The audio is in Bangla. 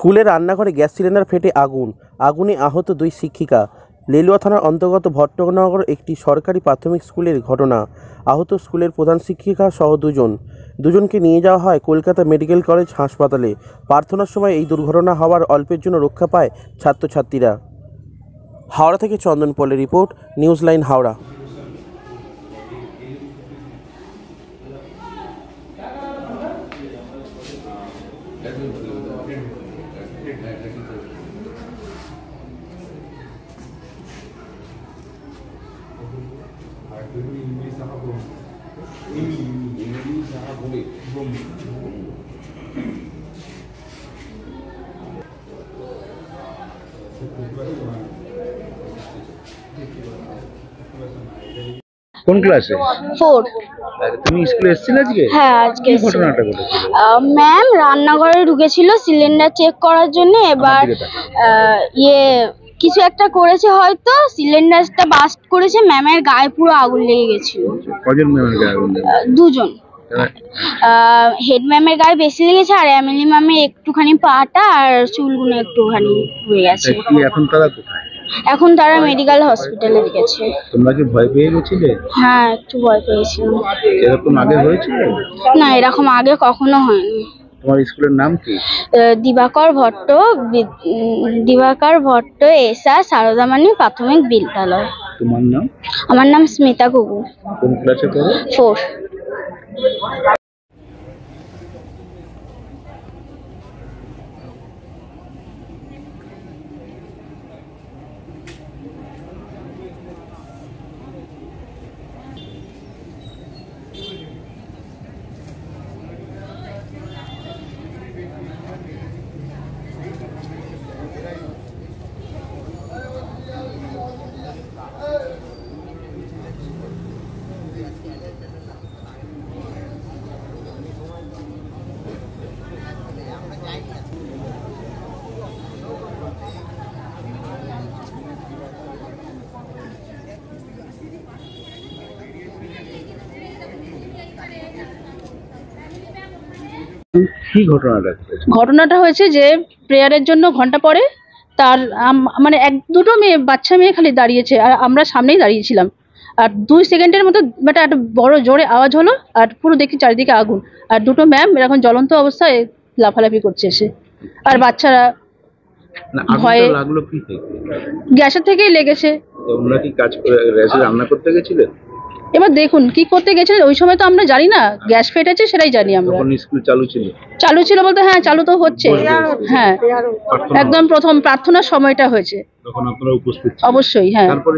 স্কুলের রান্নাঘরে গ্যাস সিলিন্ডার ফেটে আগুনে আহত 2 শিক্ষিকা। লেলুয়া থানার অন্তর্গত ভট্টনগর একটি সরকারি প্রাথমিক স্কুলের ঘটনা। আহত স্কুলের প্রধান শিক্ষিকা সহ দুজনকে নিয়ে যাওয়া হয় কলকাতা মেডিকেল কলেজ হাসপাতালে। প্রার্থনার সময় এই দুর্ঘটনা হওয়ার অল্পের জন্য রক্ষা পায় ছাত্রছাত্রীরা। হাওড়া থেকে চন্দন পলের রিপোর্ট, নিউজ লাইন হাওড়া। কোন ক্লাসে? 4। তুমি স্কুলে এসেছিলে আজকে? হ্যাঁ, আজকে কি ঘটনাটা ঘটেছিল? ম্যাম রান্নাঘরে ঢুকেছিল সিলিন্ডার চেক করার জন্য। এবার কিছু একটা করেছে, হয়তো সিলিন্ডারটা বাস্ট করেছে। ম্যামের গায়ে পুরো আগুন লেগে গেছিল। কজন ম্যামের গায়ে আগুন লেগেছে? 2 জন। হেড ম্যামের গায়ে বেশি লেগেছে, আর এমএলএ ম্যামের একটুখানি পাটা আর চুলগুলো একটুখানি হয়ে গেছে। কি এখন তারা কোথায়? এখন তারা মেডিকেল হসপিটালে গেছে। তোমরা কি ভয় পেয়ে গেছিলে? হ্যাঁ, একটু ভয় পেয়েছিলাম। এরকম আগে হয়েছিল? না, এরকম আগে কখনো হয়নি। তোমার স্কুলের নাম কি? দিবাকর ভট্ট এসা সারদামণি প্রাথমিক বিদ্যালয়। তোমার নাম? আমার নাম স্মিতা গুগু। কোন ক্লাসে পড়ো? 4। কি ঘটনাটা হয়েছে যে প্রেয়ারের জন্য ঘন্টা পরে তার মানে 1-2 বাচ্চা মেয়ে খালি দাঁড়িয়েছে, আর আমরা সামনেই দাঁড়িয়েছিলাম। আর 2 সেকেন্ডের মতো একটা বড় জোরে আওয়াজ হলো, আর পুরো দেখি চারিদিকে আগুন, আর 2 ম্যাম এরকম জ্বলন্ত অবস্থায় লাফালাফি করছে এসে। আর বাচ্চারা ভয়ে, গ্যাসের থেকেই লেগেছে। তোমরা কি কাজ করে রান্না করতে গেছিলে? এবার দেখুন কি করতে গেছিলেন, ওই সময় তো আমরা জানি না গ্যাস ফেটেছে, সেটাই জানি আমরা। তখন স্কুল চালু ছিল? চালু ছিল বলতে হ্যাঁ, চালু তো হচ্ছে। হ্যাঁ, একদম প্রথম প্রার্থনার সময়টা হয়েছে। তখন আপনারা উপস্থিত ছিলেন? অবশ্যই, হ্যাঁ। তারপরে